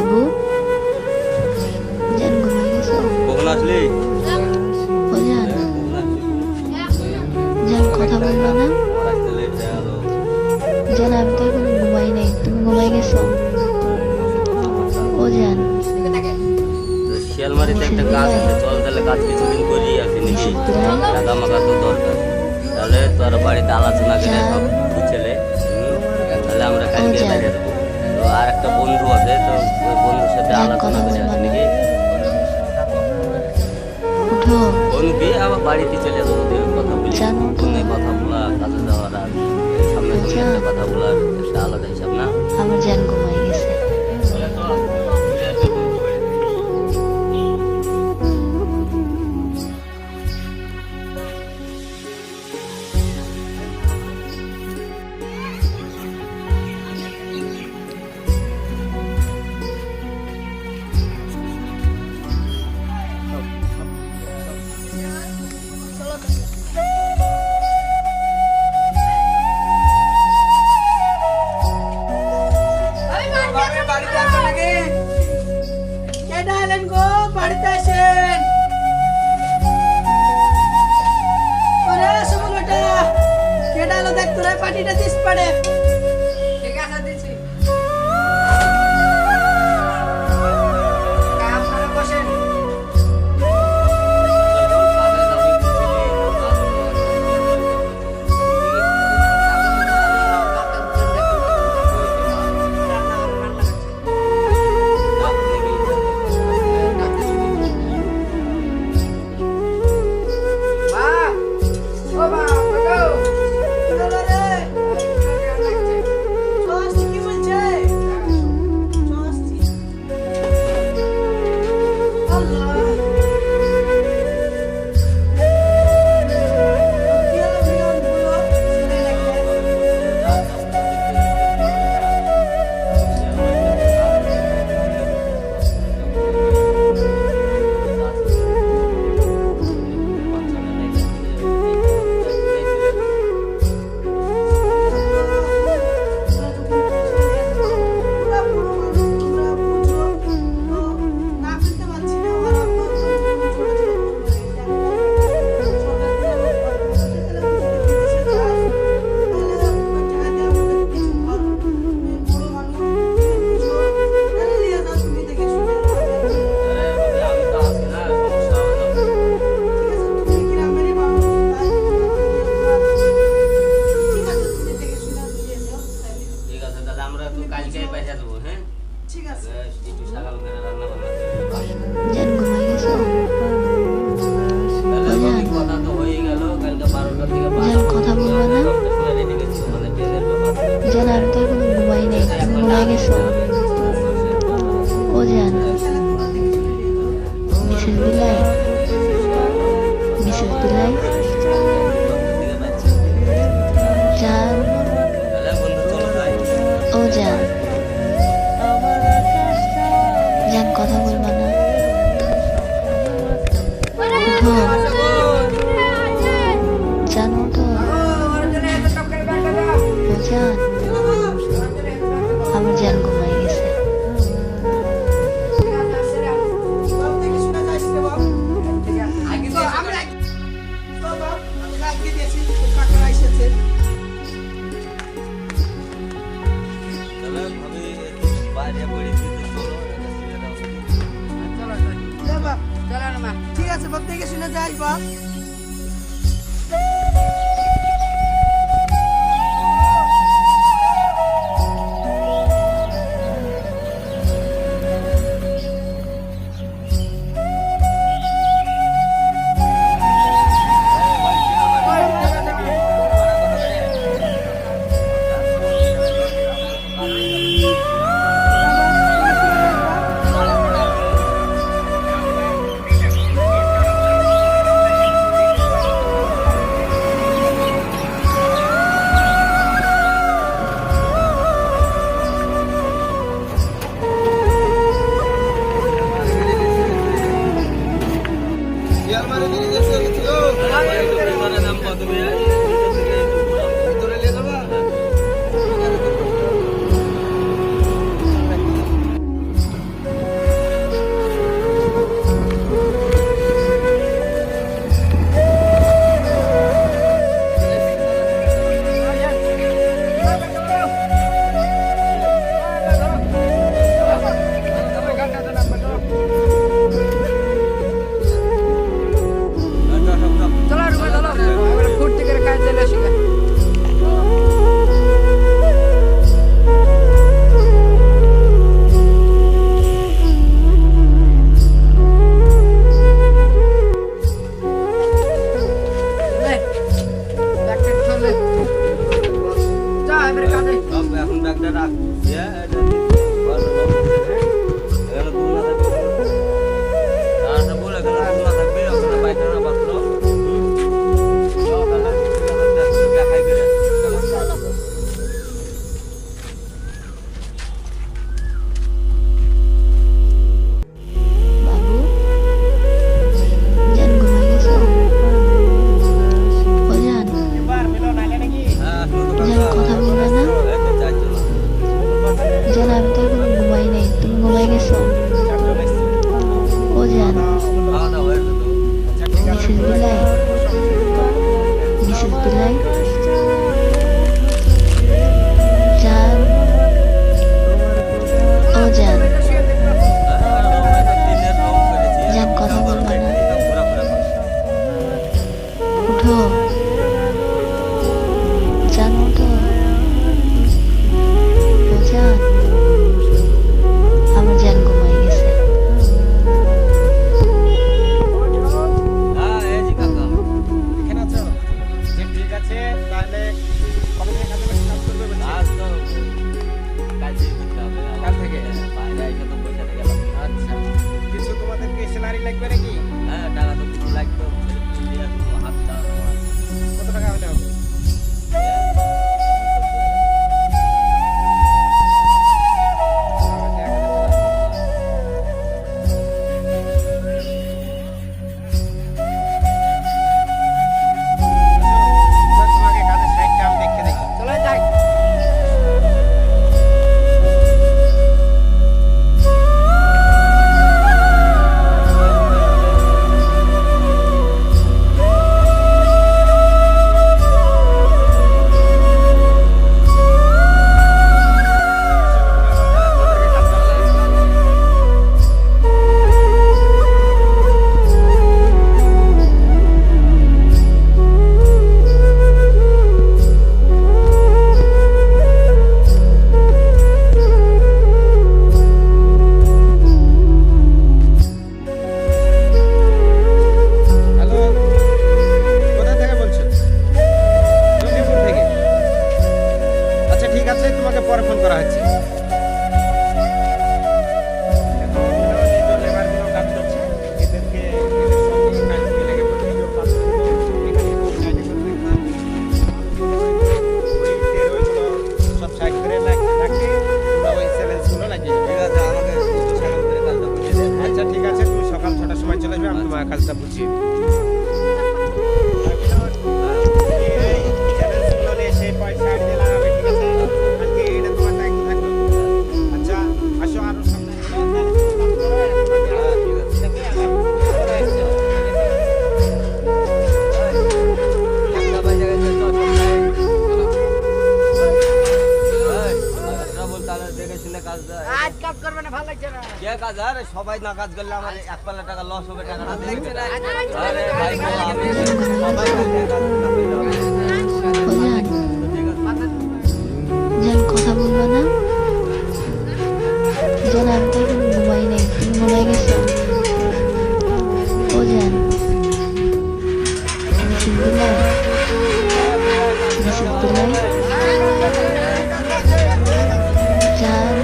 বাবু জান ঘুমাই গেছো? কখন আসলি? ও জান, জান কথা বলবা না? আসতে লেট হয়ে গেল। জান আমি তো এখন ঘুমাই নাই, তুমি ঘুমাই গেছো? ও জান, তো শিয়ালমারিতে একটা কাজ আছে, চল তাহলে কাজ কিছুদিন করি আসি নাকি? টাকা মাকা তো দরকার, তাহলে তোর বাড়িতে আলোচনা করে সব বুঝলে তাহলে আমরা কালকে বাইরে দেবো। তো আর একটা বন্ধু আছে, তো ওই বন্ধুর সাথে জান আলোচনা কথা করে বলবা আসি না? নাকি? উঠো ফোন দিয়ে আবার বাড়িতে চলে যাবো, দিয়ে কথা বলি। জান উঠো। ফোনে কথা বলা, কাজে যাওয়ার আর সামনে সামনে জান। একটা কথা বলার একটা আলাদা হিসাব না? আমার জান ঘুমাই গেছে। বাড়িতে আসেন নাকি? কেডা এলেন গো? বাড়িতে আসেন। ওরে সুমন বেটা, কেডা এলো দেখ তোরা, পাটিটা দিস পারে। ঠিক আছে দিছি। আপনারা বসেন। ঠিক আছে, তাহলে আমরা তো কালকেই পয়সা দেবো। হ্যাঁ ঠিক আছে, একটু সকাল করে রান্না বান্না করবো। জান ঘুমাই গেছো? তাহলে বাকি কথা তো হয়ে গেল, কালকে 12টার দিকে জান কথা বলবা না? রেডি করছি, মানে ট্রেনের ব্যাপার। জান আমি তো এখন ঘুমাই নাই, তুমি ঘুমাই গেছো? ও জান, মিসেস বিলাই, মিসেস বিলাই, জান, তাহলে বন্ধু চলো যাই। ও জান, জান কথা বলবা না? উঠো, জান উঠো। ও জান, আমার জান ঘুমাই গেছে। তাহলে ভাবি বাইরে বেরিয়েছি, তো চলো একটা সিগারেট দাও। ঠিক আছে, বাপ দেখে শুনে যাই বাপ। বাবু জান ঘুমাই গেছো? ও জান, জান কথা বলবে না? জান আমি তো এখন ঘুমাই নাই, তুমি ঘুমাই গেছো? ও জান, মিসেস বিলাই, মিসেস বিলাই, জান, ও জান, জান কথা বলবে না? উঠো, জান উঠো, ও জান, আমার জান ঘুমাই গেছে। এখানে আছো? যে ঠিক আছে, তাহলে কবে থেকে কাজে স্টার্ট করবে বলছি? কাল থেকে? আচ্ছা, কিছু তোমাদেরকে স্যালারি লাগবে নাকি? কত টাকা হলে হবে? তোমাকে কাজের সাইডটা আমি দেখে দেখি। চলো যাই। হ্যালো, কোথা থেকে বলছো? জঙ্গিপুর থেকে। আচ্ছা ঠিক আছে, তোমাকে পরে ফোন করা হচ্ছে। এখন এই যে লেবারগুলো কাজ করছে, এদেরকে এদের সঙ্গে কাজে লেগে পড়তে হবে। কাজগুলো এখানে কাজে করতে হয়। ওইগুলো সব সাইড করে রাখে, তোমরা ওই সেলেন্সগুলো লাগিয়ে দিবে। আচ্ছা ঠিক আছে, তুমি সকাল 6টার সময় চলে আসবে, আমি তোমার কাজটা বুঝিয়ে দিই। এই চ্যালেঞ্জগুলো নিয়ে সেই পয়সা আনিয়ে লাগাবে, ঠিক আছে? আজকে এটা তোমার দায়িত্ব থাকলো। আচ্ছা আসো, আরো সামনে আজ কাজ করবে না, ভালো লাগছে না। সবাই না কাজ করলে আমার 1 পাল্লা টাকা লস হবে, টাকাটা ও জান, জান কথা বলবে না? জান আমি তো এখন ঘুমাই নাই, তুমি ঘুমাই গেছো? ও জান, মিসেস বিলাই, মিসেস বিলাই, জান,